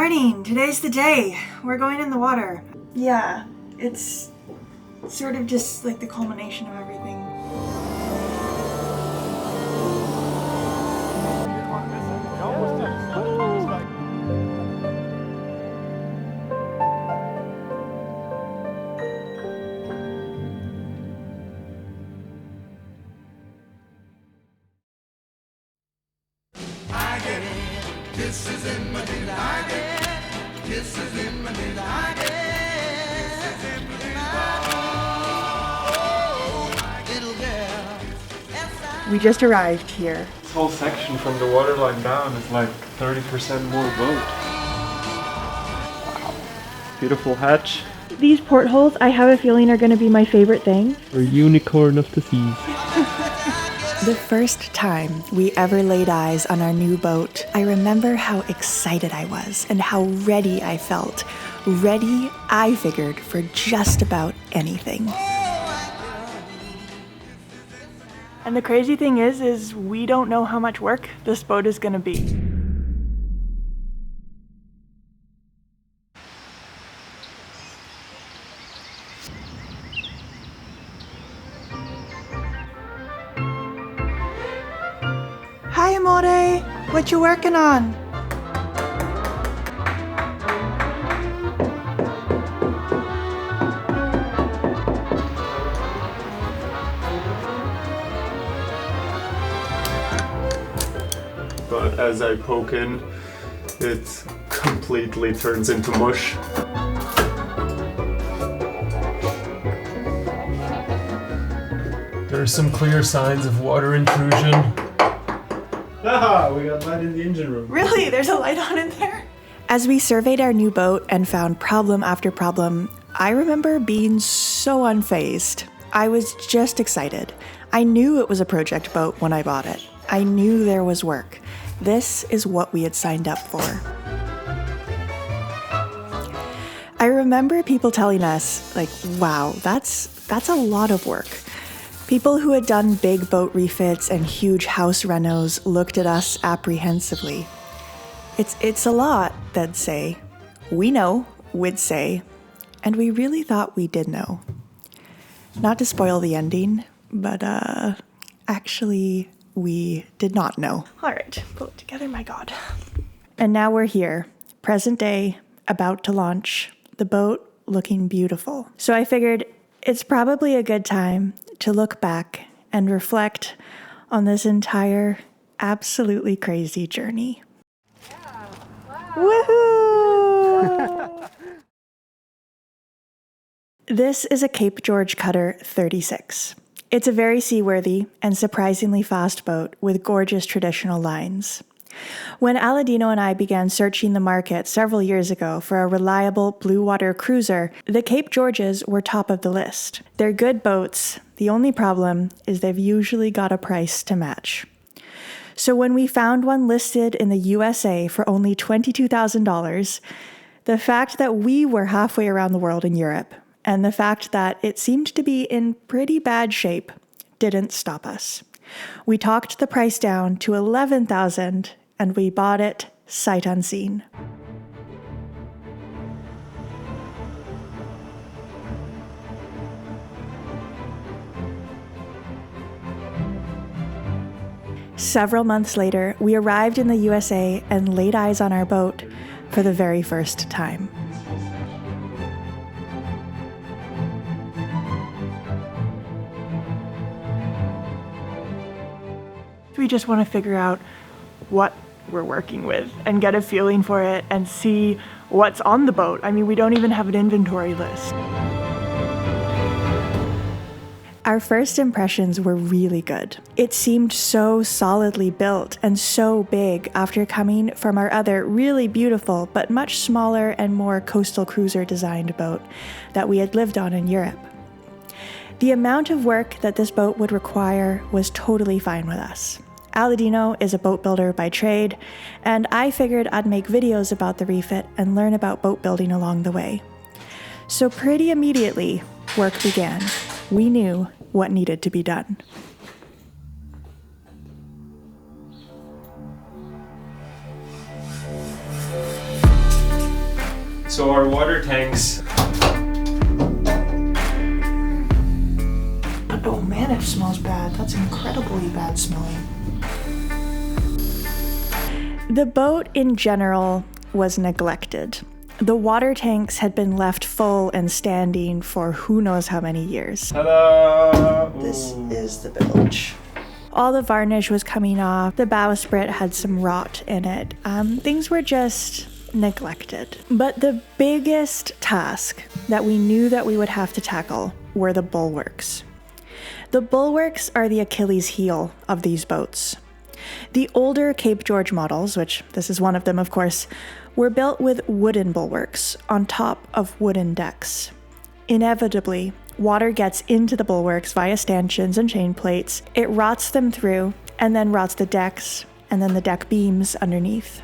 morning! Today's the day! We're going in the water. Yeah, it's sort of just like the culmination of everything. Kisses in my teeth, I get kisses in my teeth, I get kisses in my teeth. Oh, little girl. We just arrived here. This whole section from the waterline down is like 30% more boat. Wow. Beautiful hatch. These portholes, I have a feeling, are going to be my favorite thing. We're unicorn of the seas. The first time we ever laid eyes on our new boat, I remember how excited I was and how ready I felt. Ready, I figured, for just about anything. And the crazy thing is we don't know how much work this boat is gonna be. Hi, Amore! What you working on? But as I poke in, it completely turns into mush. There are some clear signs of water intrusion. Haha, we got light in the engine room. Really? There's a light on in there? As we surveyed our new boat and found problem after problem, I remember being so unfazed. I was just excited. I knew it was a project boat when I bought it. I knew there was work. This is what we had signed up for. I remember people telling us, like, wow, that's a lot of work. People who had done big boat refits and huge house renos looked at us apprehensively. It's a lot, they'd say. We know, we'd say. And we really thought we did know. Not to spoil the ending, but actually, we did not know. All right, pull it together, my God. And now we're here, present day, about to launch, the boat looking beautiful. So I figured it's probably a good time to look back and reflect on this entire absolutely crazy journey. Yeah. Wow. Woohoo! This is a Cape George Cutter 36. It's a very seaworthy and surprisingly fast boat with gorgeous traditional lines. When Aladino and I began searching the market several years ago for a reliable blue water cruiser, the Cape Georges were top of the list. They're good boats. The only problem is they've usually got a price to match. So when we found one listed in the USA for only $22,000, the fact that we were halfway around the world in Europe, and the fact that it seemed to be in pretty bad shape, didn't stop us. We talked the price down to $11,000, and we bought it sight unseen. Several months later, we arrived in the USA and laid eyes on our boat for the very first time. We just want to figure out what we're working with and get a feeling for it and see what's on the boat. I mean, we don't even have an inventory list. Our first impressions were really good. It seemed so solidly built and so big after coming from our other really beautiful but much smaller and more coastal cruiser designed boat that we had lived on in Europe. The amount of work that this boat would require was totally fine with us. Aladino is a boat builder by trade, and I figured I'd make videos about the refit and learn about boat building along the way. So pretty immediately, work began. We knew what needed to be done. So our water tanks. Oh man, it smells bad. That's incredibly bad smelling. The boat in general was neglected. The water tanks had been left full and standing for who knows how many years. Ta-da! This is the bilge. All the varnish was coming off. The bowsprit had some rot in it. Things were just neglected. But the biggest task that we knew that we would have to tackle were the bulwarks. The bulwarks are the Achilles heel of these boats. The older Cape George models, which this is one of them of course, were built with wooden bulwarks on top of wooden decks. Inevitably, water gets into the bulwarks via stanchions and chain plates. It rots them through and then rots the decks and then the deck beams underneath.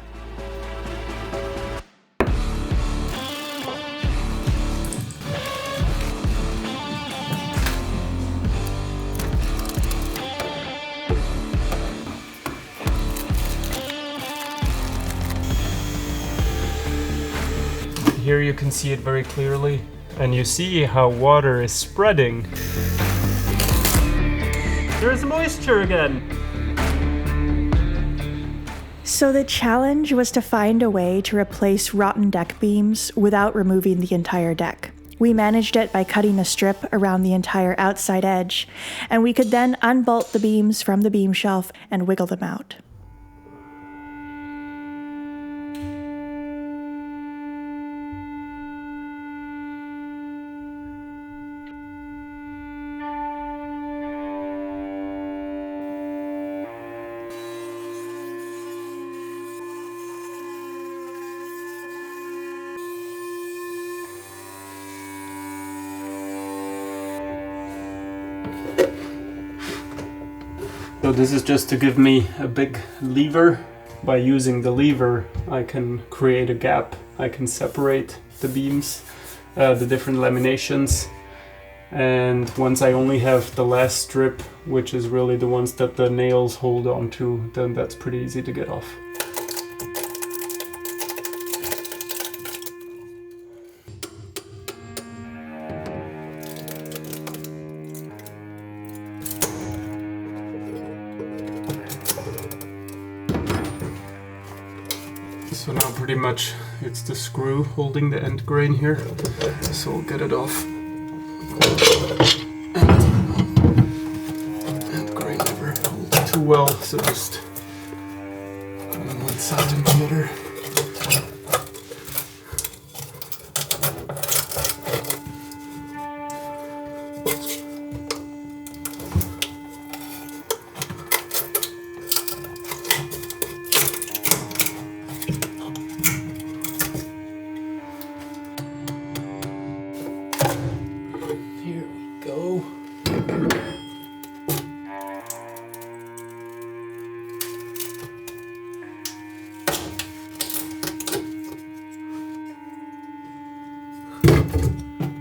Here you can see it very clearly, and you see how water is spreading. There's moisture again! So the challenge was to find a way to replace rotten deck beams without removing the entire deck. We managed it by cutting a strip around the entire outside edge, and we could then unbolt the beams from the beam shelf and wiggle them out. So this is just to give me a big lever. By using the lever, I can create a gap. I can separate the beams, the different laminations. And once I only have the last strip, which is really the ones that the nails hold on to, then that's pretty easy to get off. So now pretty much it's the screw holding the end grain here, so we'll get it off. End grain never holds too well, so just on 1 centimeter. Here we go.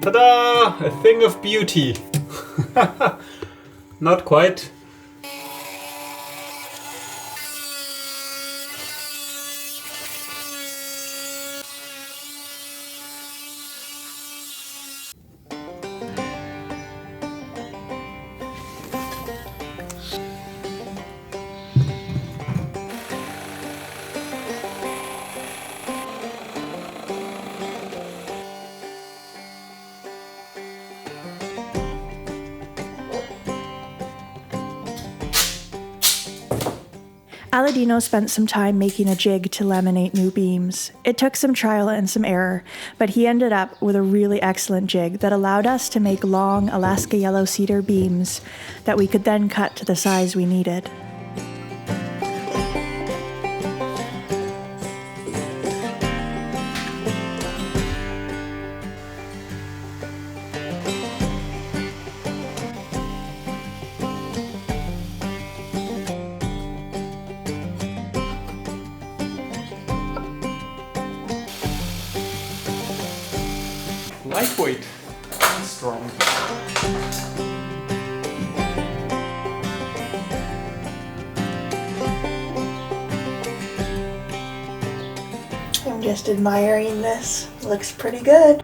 Ta-da! A thing of beauty. Not quite. Aladino spent some time making a jig to laminate new beams. It took some trial and some error, but he ended up with a really excellent jig that allowed us to make long Alaska yellow cedar beams that we could then cut to the size we needed. Lightweight and strong. I'm just admiring this looks pretty good.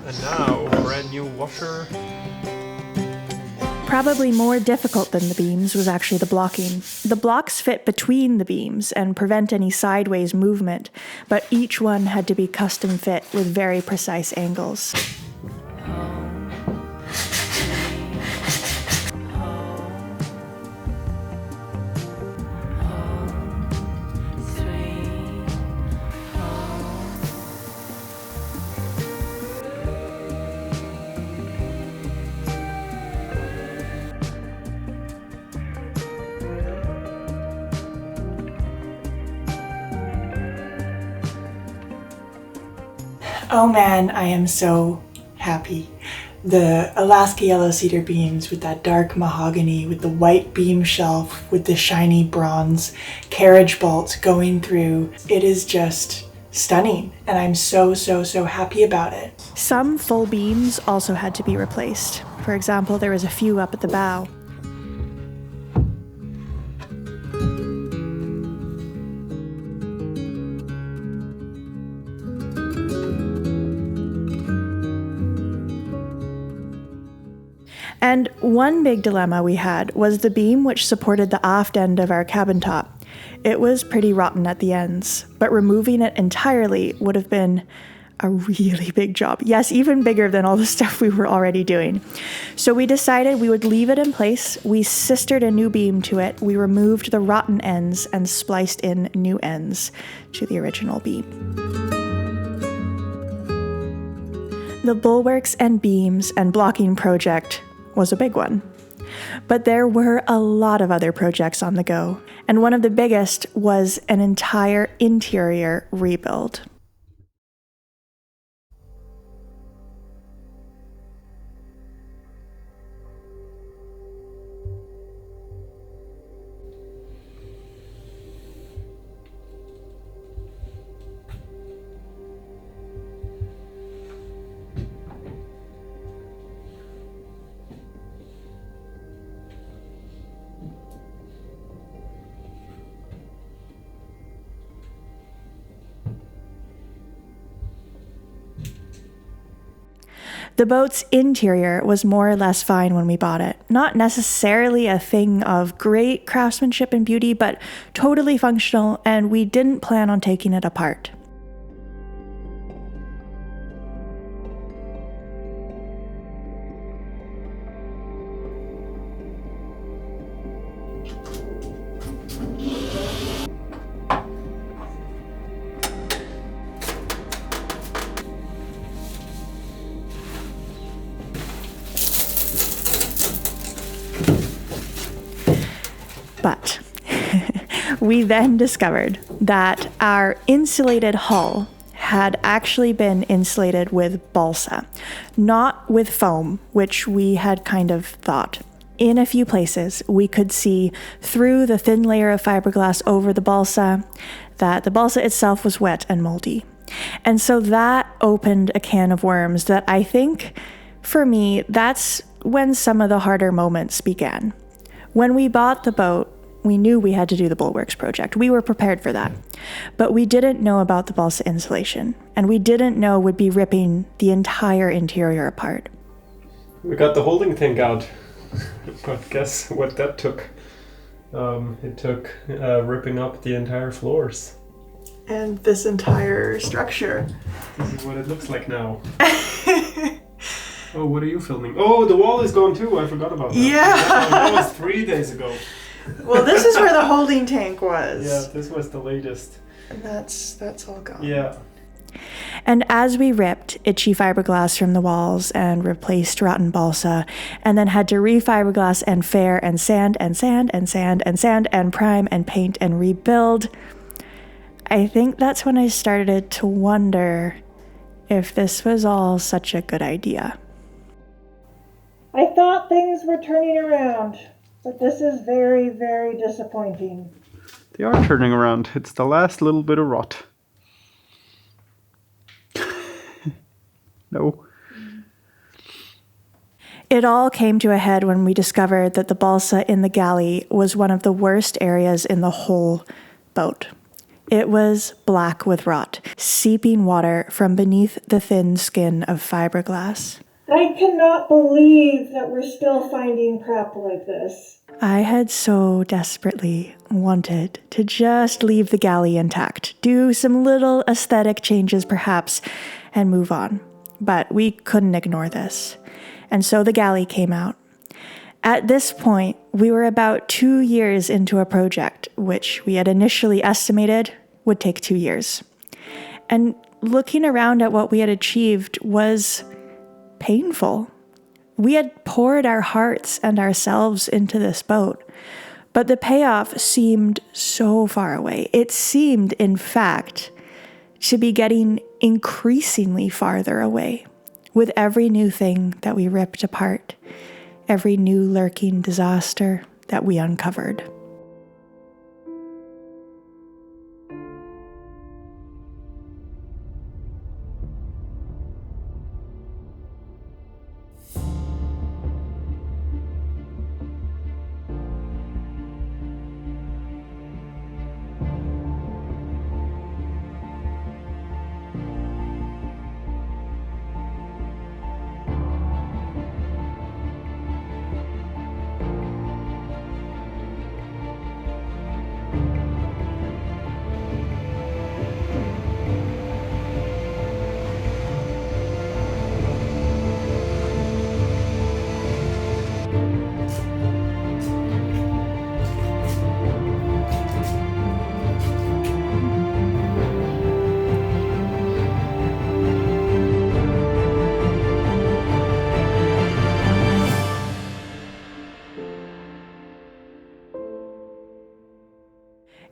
And now, brand new washer. Probably more difficult than the beams was actually the blocking. The blocks fit between the beams and prevent any sideways movement, but each one had to be custom fit with very precise angles. Oh man, I am so happy. The Alaska yellow cedar beams with that dark mahogany, with the white beam shelf, with the shiny bronze carriage bolt going through. It is just stunning, and I'm so happy about it. Some full beams also had to be replaced. For example, there was a few up at the bow. And one big dilemma we had was the beam which supported the aft end of our cabin top. It was pretty rotten at the ends, but removing it entirely would have been a really big job. Yes, even bigger than all the stuff we were already doing. So we decided we would leave it in place. We sistered a new beam to it. We removed the rotten ends and spliced in new ends to the original beam. The bulwarks and beams and blocking project was a big one. But there were a lot of other projects on the go, and one of the biggest was an entire interior rebuild. The boat's interior was more or less fine when we bought it. Not necessarily a thing of great craftsmanship and beauty, but totally functional, and we didn't plan on taking it apart. But we then discovered that our insulated hull had actually been insulated with balsa, not with foam, which we had kind of thought. In a few places, we could see through the thin layer of fiberglass over the balsa that the balsa itself was wet and moldy. And so that opened a can of worms that I think, for me, that's when some of the harder moments began. When we bought the boat, we knew we had to do the bulwarks project. We were prepared for that. But we didn't know about the balsa insulation, and we didn't know we'd be ripping the entire interior apart. We got the holding tank out, but guess what that took? It took ripping up the entire floors. and this entire structure. This is what it looks like now. Oh, what are you filming? Oh, the wall is gone too. I forgot about that. Yeah. That was 3 days ago. Well, this is where the holding tank was. Yeah, this was the latest. And that's all gone. Yeah. And as we ripped itchy fiberglass from the walls and replaced rotten balsa, and then had to refiberglass and fair and sand and sand and sand and sand and prime and paint and rebuild, I think that's when I started to wonder if this was all such a good idea. I thought things were turning around, but this is very, very disappointing. They are turning around. It's the last little bit of rot. No. It all came to a head when we discovered that the balsa in the galley was one of the worst areas in the whole boat. It was black with rot, seeping water from beneath the thin skin of fiberglass. I cannot believe that we're still finding crap like this. I had so desperately wanted to just leave the galley intact, do some little aesthetic changes perhaps, and move on. But we couldn't ignore this. And so the galley came out. At this point, we were about 2 years into a project, which we had initially estimated would take 2 years. And looking around at what we had achieved was painful. We had poured our hearts and ourselves into this boat, but the payoff seemed so far away. It seemed, in fact, to be getting increasingly farther away with every new thing that we ripped apart, every new lurking disaster that we uncovered.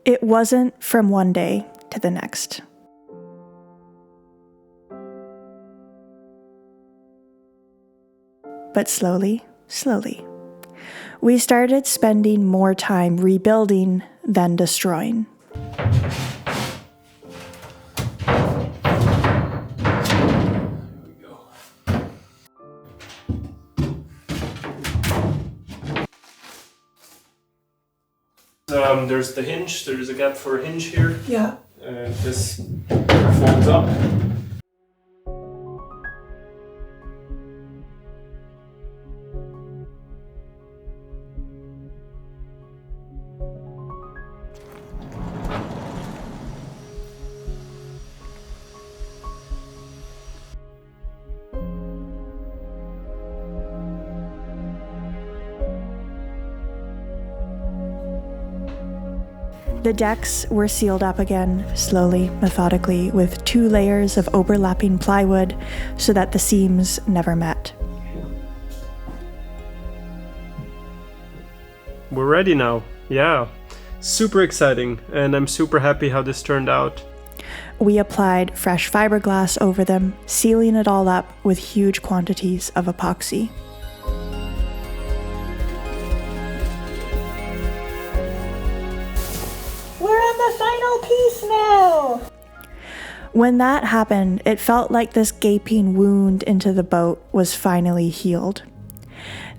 It wasn't from one day to the next. But slowly, we started spending more time rebuilding than destroying. There's the hinge, there's a gap for a hinge here. Yeah. This folds up. The decks were sealed up again, slowly, methodically, with 2 layers of overlapping plywood so that the seams never met. We're ready now. Yeah. Super exciting, and I'm super happy how this turned out. We applied fresh fiberglass over them, sealing it all up with huge quantities of epoxy. Final piece now! When that happened, it felt like this gaping wound into the boat was finally healed.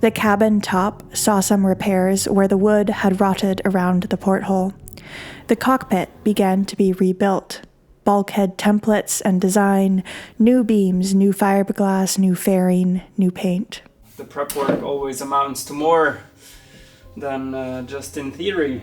The cabin top saw some repairs where the wood had rotted around the porthole. The cockpit began to be rebuilt. Bulkhead templates and design, new beams, new fiberglass, new fairing, new paint. The prep work always amounts to more than just in theory.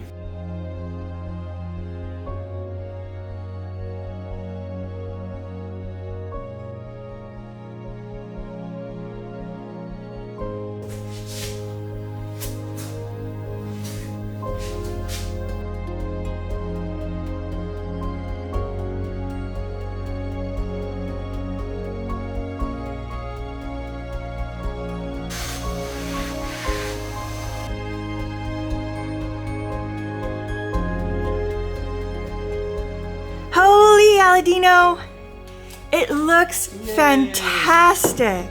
Aladino. It looks fantastic.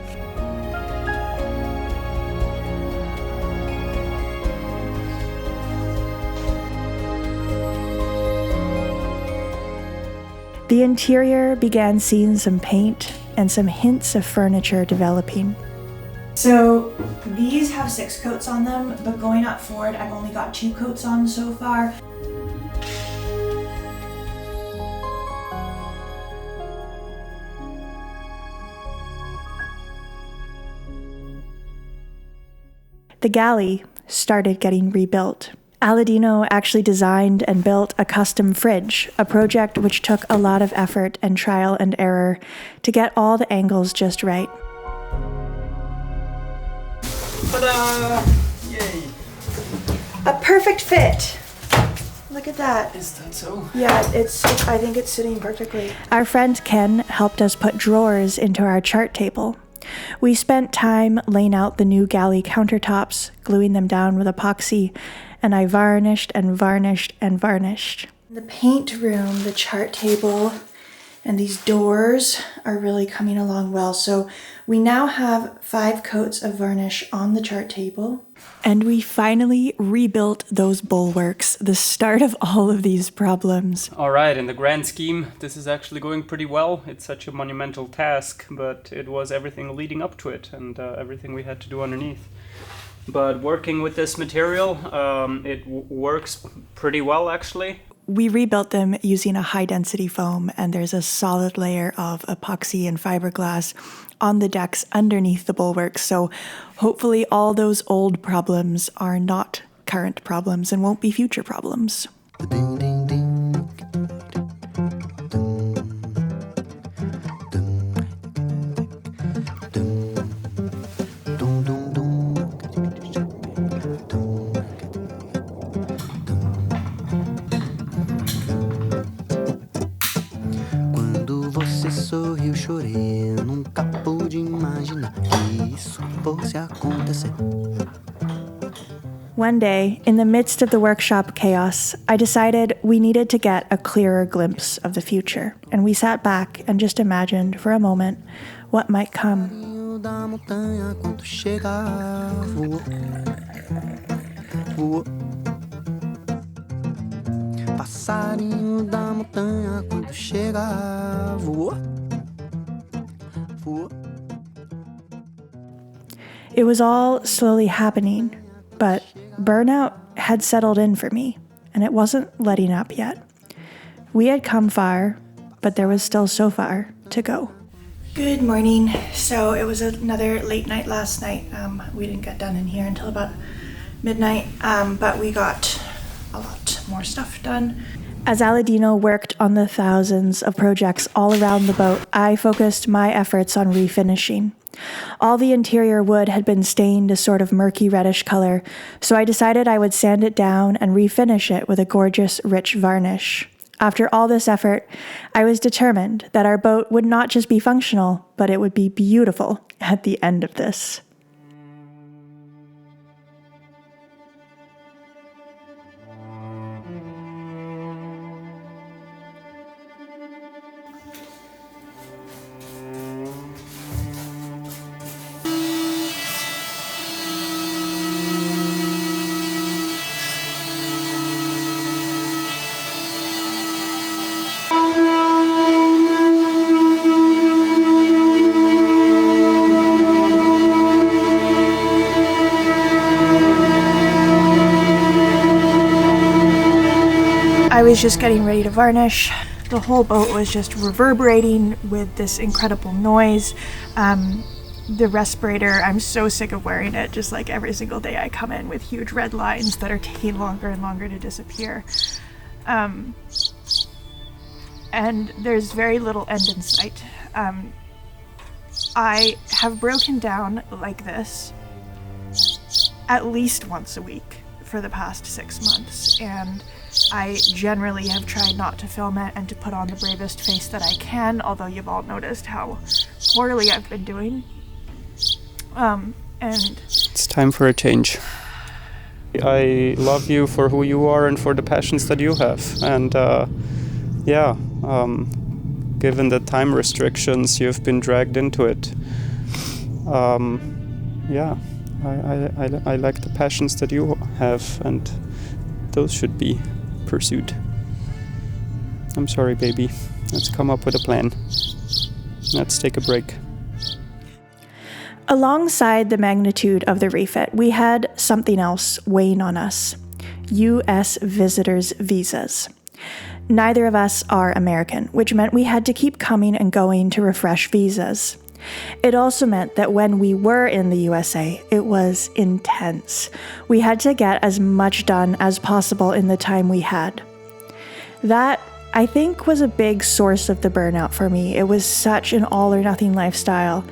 The interior began seeing some paint and some hints of furniture developing. So these have 6 coats on them, but going up forward, I've only got 2 coats on so far. The galley started getting rebuilt. Aladino actually designed and built a custom fridge, a project which took a lot of effort and trial and error to get all the angles just right. Ta-da! Yay! A perfect fit! Look at that. Is that so? Yeah, I think it's sitting perfectly. Our friend Ken helped us put drawers into our chart table. We spent time laying out the new galley countertops, gluing them down with epoxy, and I varnished and varnished and varnished. The paint room, the chart table, and these doors are really coming along well. So we now have 5 coats of varnish on the chart table. And we finally rebuilt those bulwarks, the start of all of these problems. All right, in the grand scheme, this is actually going pretty well. It's such a monumental task, but it was everything leading up to it and everything we had to do underneath. But working with this material, it works pretty well, actually. We rebuilt them using a high-density foam, and there's a solid layer of epoxy and fiberglass on the decks underneath the bulwarks. So hopefully all those old problems are not current problems and won't be future problems. Sorriu, chorei, nunca pude imaginar que isso fosse acontecer. One day, in the midst of the workshop chaos, I decided we needed to get a clearer glimpse of the future, and we sat back and just imagined for a moment what might come. Da montanha quando chega, voou, voou. Passarinho da montanha quando chega, voou, voou. It was all slowly happening, but burnout had settled in for me, and it wasn't letting up yet. We had come far, but there was still so far to go. Good morning. So it was another late night last night. We didn't get done in here until about midnight, but we got a lot more stuff done. As Aladino worked on the thousands of projects all around the boat, I focused my efforts on refinishing. All the interior wood had been stained a sort of murky reddish color, so I decided I would sand it down and refinish it with a gorgeous, rich varnish. After all this effort, I was determined that our boat would not just be functional, but it would be beautiful at the end of this. I was just getting ready to varnish. The whole boat was just reverberating with this incredible noise. The respirator, I'm so sick of wearing it. Just like every single day I come in with huge red lines that are taking longer and longer to disappear. And there's very little end in sight. I have broken down like this at least once a week for the past 6 months, and I generally have tried not to film it and to put on the bravest face that I can, although you've all noticed how poorly I've been doing. And It's time for a change. I love you for who you are and for the passions that you have. And given the time restrictions, you've been dragged into it. Yeah, I like the passions that you have, and those should be pursued. I'm sorry, baby. Let's come up with a plan. Let's take a break. Alongside the magnitude of the refit, we had something else weighing on us: U.S. visitors' visas. Neither of us are American, which meant we had to keep coming and going to refresh visas. It also meant that when we were in the USA, it was intense. We had to get as much done as possible in the time we had. That, I think, was a big source of the burnout for me. It was such an all-or-nothing lifestyle,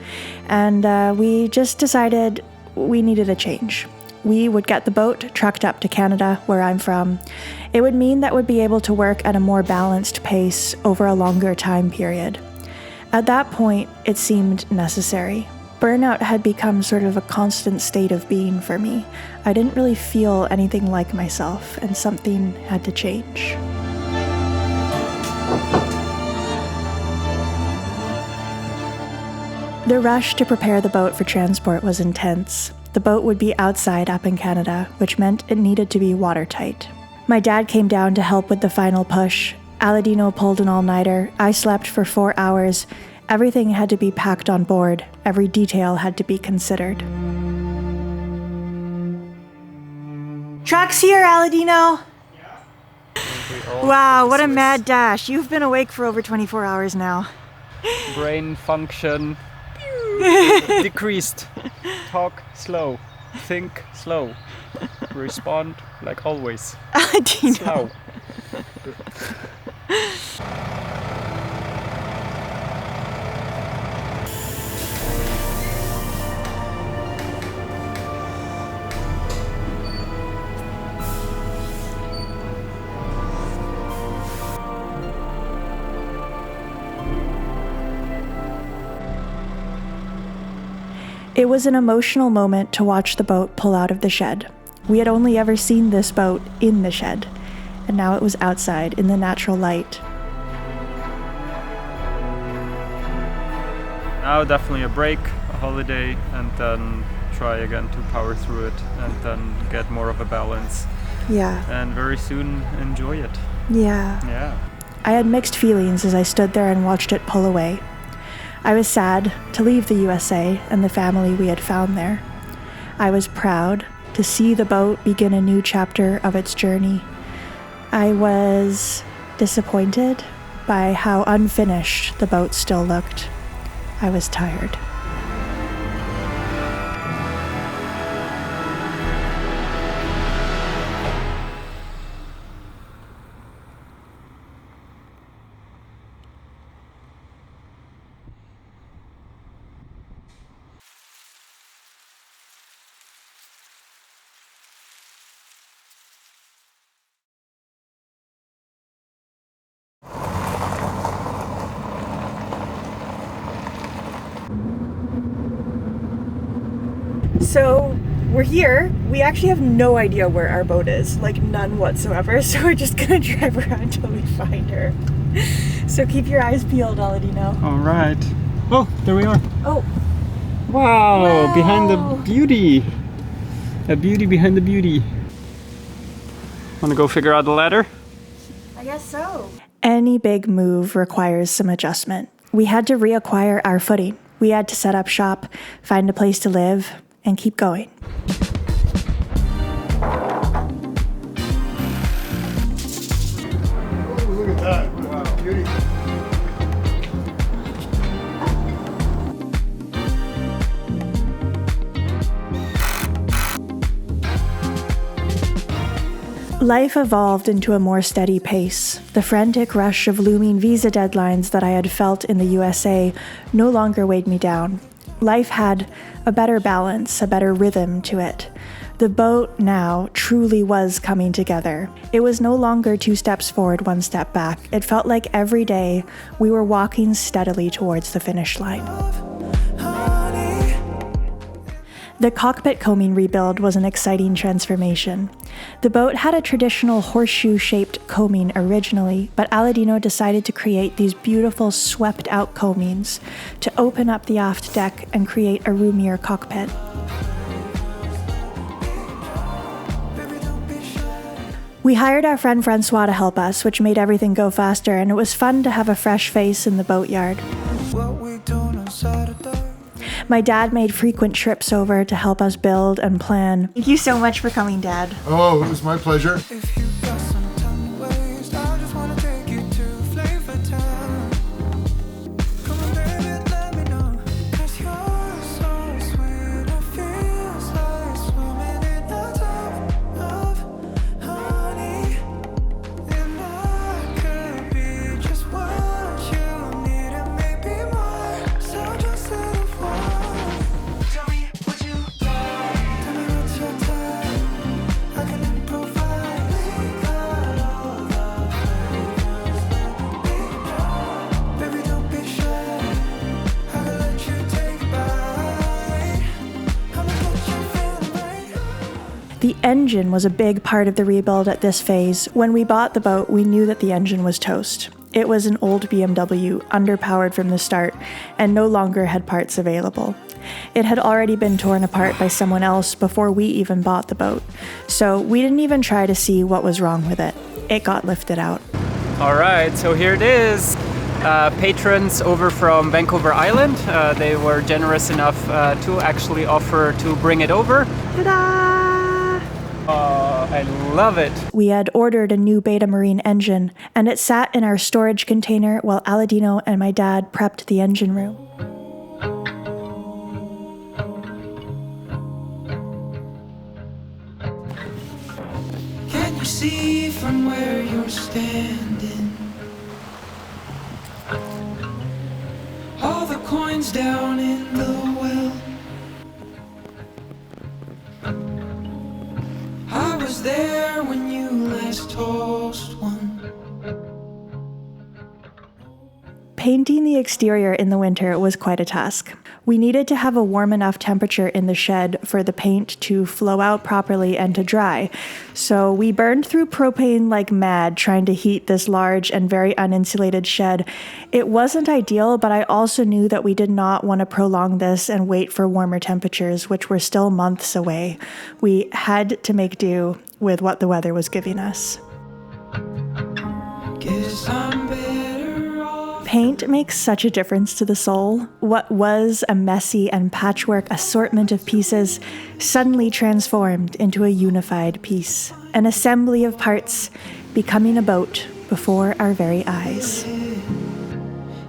and we just decided we needed a change. We would get the boat trucked up to Canada, where I'm from. It would mean that we'd be able to work at a more balanced pace over a longer time period. At that point, it seemed necessary. Burnout had become sort of a constant state of being for me. I didn't really feel anything like myself, and something had to change. The rush to prepare the boat for transport was intense. The boat would be outside up in Canada, which meant it needed to be watertight. My dad came down to help with the final push. Aladino pulled an all-nighter. I slept for 4 hours. Everything had to be packed on board. Every detail had to be considered. Truck's here, Aladino! Wow, what a mad dash. You've been awake for over 24 hours now. Brain function decreased. Talk slow. Think slow. Respond like always. Aladino. Slow. It was an emotional moment to watch the boat pull out of the shed. We had only ever seen this boat in the shed, and now it was outside in the natural light. Now definitely a break, a holiday, and then try again to power through it, and then get more of a balance. Yeah. And very soon enjoy it. Yeah. Yeah. I had mixed feelings as I stood there and watched it pull away. I was sad to leave the USA and the family we had found there. I was proud to see the boat begin a new chapter of its journey. I was disappointed by how unfinished the boat still looked. I was tired. So we're here. We actually have no idea where our boat is, like none whatsoever. So we're just gonna drive around until we find her. So keep your eyes peeled, Aladino. All right. Oh, there we are. Oh, Wow, behind the Wow. beauty. A beauty behind the beauty. Wanna go figure out the ladder? I guess so. Any big move requires some adjustment. We had to reacquire our footing. We had to set up shop, find a place to live, and keep going. Oh, look at that. Wow, beauty. Life evolved into a more steady pace. The frantic rush of looming visa deadlines that I had felt in the USA no longer weighed me down. Life had a better balance, a better rhythm to it. The boat now truly was coming together. It was no longer 2 steps forward, 1 step back. It felt like every day we were walking steadily towards the finish line. The cockpit coaming rebuild was an exciting transformation. The boat had a traditional horseshoe-shaped coaming originally, but Aladino decided to create these beautiful swept-out coamings to open up the aft deck and create a roomier cockpit. We hired our friend Francois to help us, which made everything go faster, and it was fun to have a fresh face in the boatyard. My dad made frequent trips over to help us build and plan. Thank you so much for coming, Dad. Oh, it was my pleasure. The engine was a big part of the rebuild at this phase. When we bought the boat, we knew that the engine was toast. It was an old BMW, underpowered from the start, and no longer had parts available. It had already been torn apart by someone else before we even bought the boat, so we didn't even try to see what was wrong with it. It got lifted out. All right, so here it is. Patrons over from Vancouver Island, they were generous enough to actually offer to bring it over. Ta-da! I love it. We had ordered a new Beta Marine engine, and it sat in our storage container while Aladino and my dad prepped the engine room. Can you see from where you're standing? All the coins down in the well. I was there when you last tossed one. Painting the exterior in the winter was quite a task. We needed to have a warm enough temperature in the shed for the paint to flow out properly and to dry. So we burned through propane like mad trying to heat this large and very uninsulated shed. It wasn't ideal, but I also knew that we did not want to prolong this and wait for warmer temperatures, which were still months away. We had to make do with what the weather was giving us. Guess I'm better off. Paint makes such a difference to the soul. What was a messy and patchwork assortment of pieces suddenly transformed into a unified piece, an assembly of parts becoming a boat before our very eyes.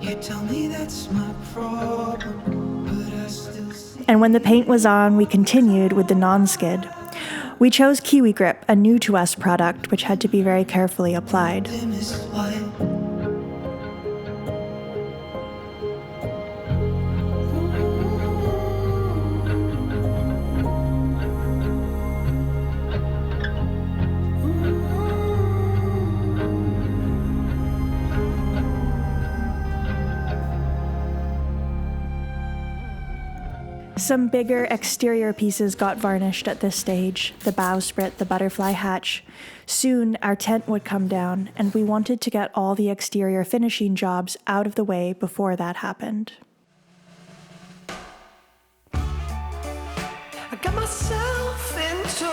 You tell me that's my problem, but I still see. And when the paint was on, we continued with the non-skid. We chose Kiwi Grip, a new to us product, which had to be very carefully applied. Dim is light. Some bigger exterior pieces got varnished at this stage, the bowsprit, the butterfly hatch. Soon our tent would come down, and we wanted to get all the exterior finishing jobs out of the way before that happened. I got myself into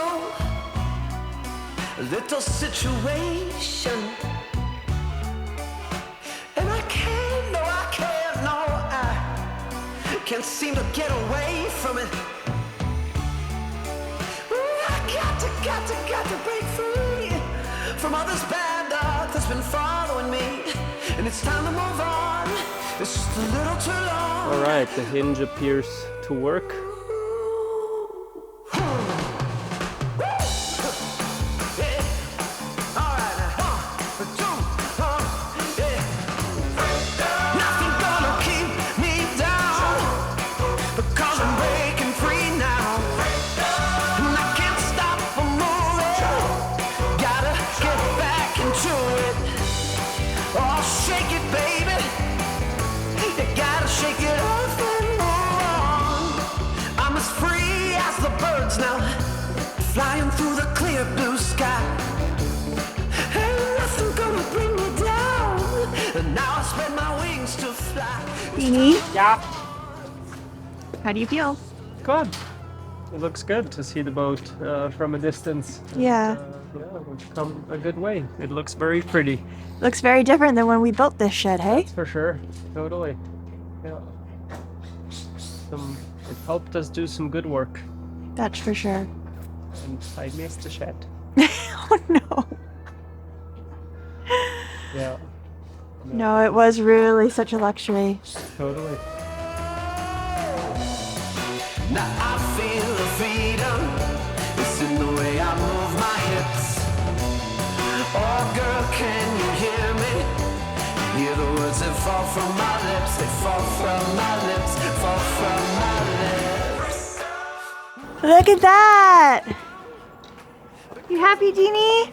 a little situation, and I can't seem to get away from it. Ooh, I got to break free from all this bad luck that's been following me, and it's time to move on. It's just a little too long. All right, the hinge appears to work. flying through the clear blue sky. Ain't nothing gonna bring me down. And now I spread my wings to fly. Beanie, Yeah. how do you feel? Good. It looks good to see the boat from a distance. Yeah. Yeah, we've come a good way. It looks very pretty. Looks very different than when we built this shed, hey? That's for sure. Totally. Yeah. It helped us do some good work. That's for sure. And I missed the shed. Oh no. Yeah. No, it was really such a luxury. Totally. Now I feel the freedom. It's in the way I move my hips. Oh girl, can you hear me? Hear the words that fall from my lips. They fall from my lips. Fall from my lips. Look at that! You happy, Jeannie?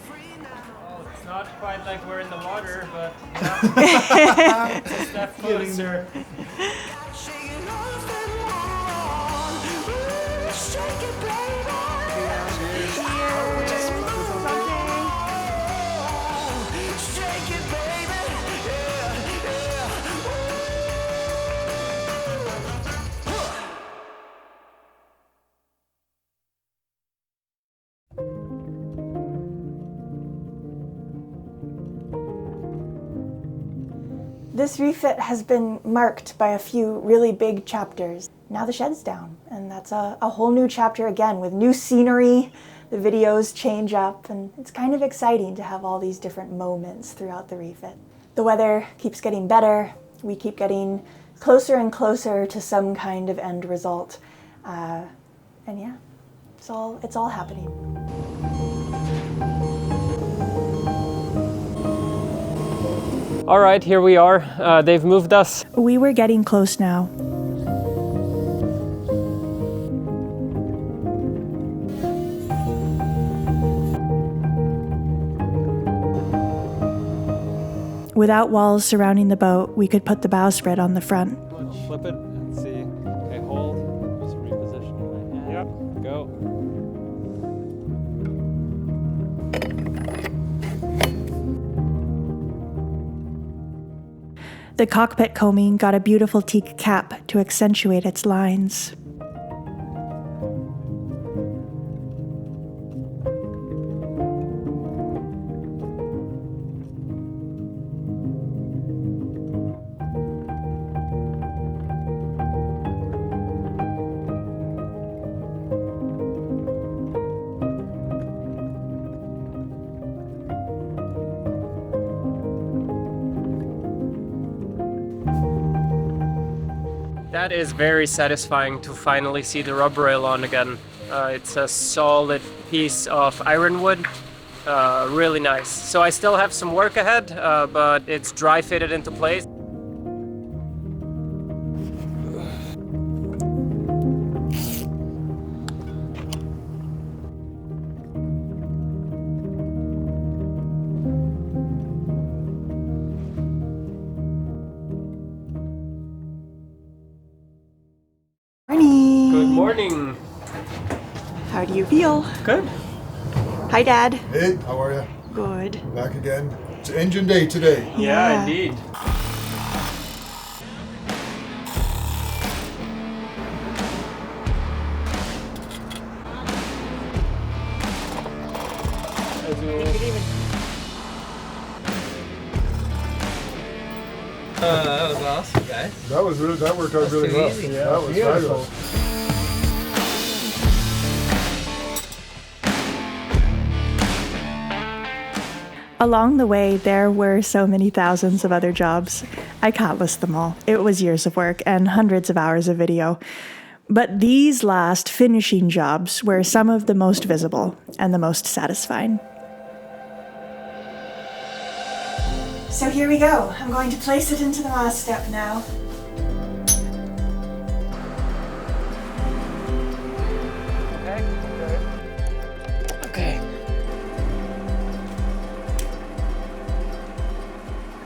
It's not quite like we're in the water, but yeah. It's a step closer. Shake it off and on. Ooh, shake it, baby. Just move on. Shake it, baby. Yeah, yeah. This refit has been marked by a few really big chapters. Now the shed's down, and that's a whole new chapter again with new scenery. The videos change up, and it's kind of exciting to have all these different moments throughout the refit. The weather keeps getting better. We keep getting closer and closer to some kind of end result. And yeah, it's all happening. All right, here we are. They've moved us. We were getting close now. Without walls surrounding the boat, we could put the bowsprit on the front. Flip it and see. Okay, hold. Just reposition my hand. Yep. Go. The cockpit combing got a beautiful teak cap to accentuate its lines. That is very satisfying to finally see the rub rail on again. It's a solid piece of ironwood, really nice. So I still have some work ahead, but it's dry fitted into place. Morning! Good morning. How do you feel? Good. Hi, Dad. Hey, how are you? Good. Back again. It's engine day today. Yeah, indeed. That was awesome, guys. That worked out really well. easy. Yeah, that was Beautiful. fabulous. Along the way, there were so many thousands of other jobs. I can't list them all. It was years of work and hundreds of hours of video. But these last finishing jobs were some of the most visible and the most satisfying. So here we go. I'm going to place it into the last step now. Okay.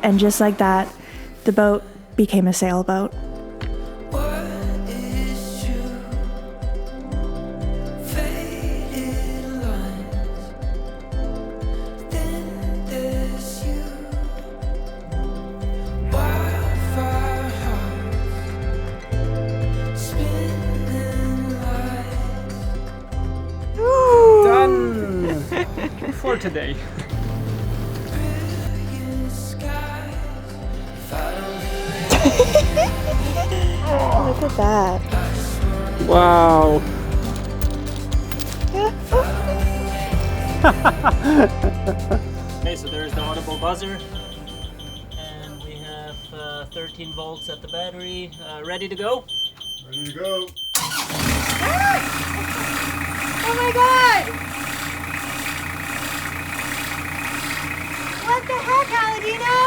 And just like that, the boat became a sailboat. What is true? Faded more today. Look at that. Wow. Okay, so there's the audible buzzer. And we have 13 volts at the battery. Ready to go? Ready to go. Oh my god! What the heck, Aladino?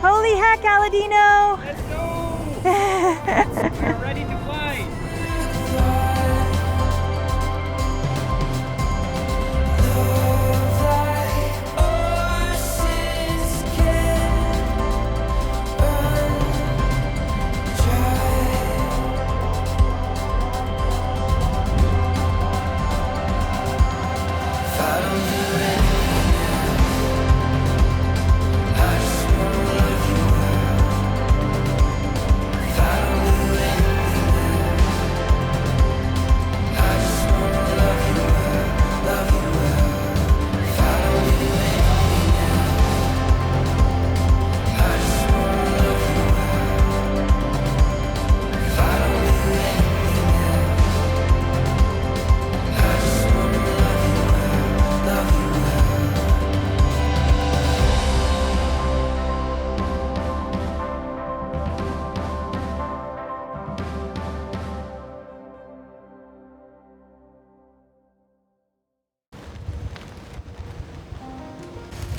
Holy heck, Aladino! Let's go! We're ready to fly!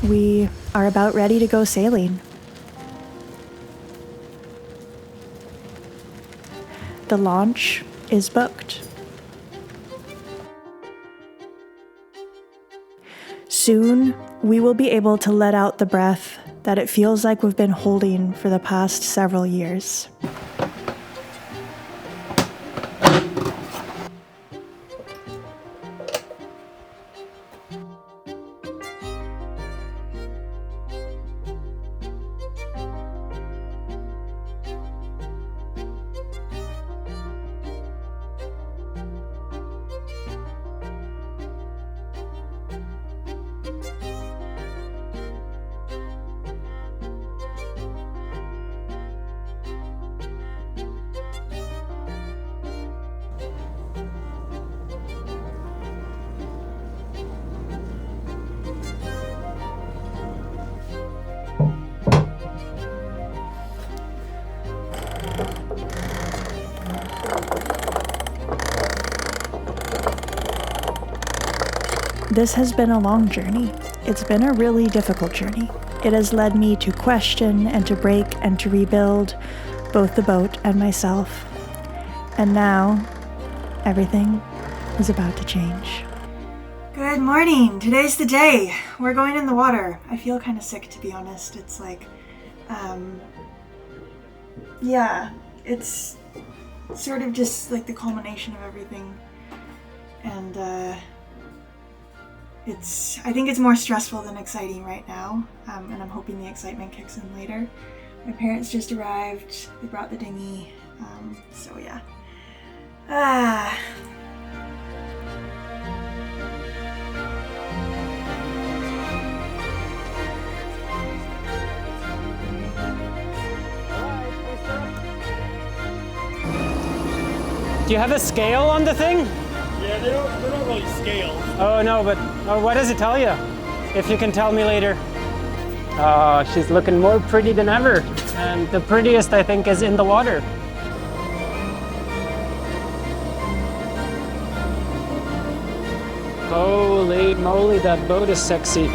We are about ready to go sailing. The launch is booked. Soon, we will be able to let out the breath that it feels like we've been holding for the past several years. This has been a long journey. It's been a really difficult journey. It has led me to question and to break and to rebuild both the boat and myself. And now, everything is about to change. Good morning. Today's the day. We're going in the water. I feel kind of sick, to be honest. It's like, it's sort of just like the culmination of everything. And, I think it's more stressful than exciting right now, and I'm hoping the excitement kicks in later. My parents just arrived, they brought the dinghy, so yeah. Do you have a scale on the thing? Yeah, they don't really scale. Oh no, but what does it tell you? If you can tell me later. Oh, she's looking more pretty than ever. And the prettiest, I think, is in the water. Holy moly, that boat is sexy.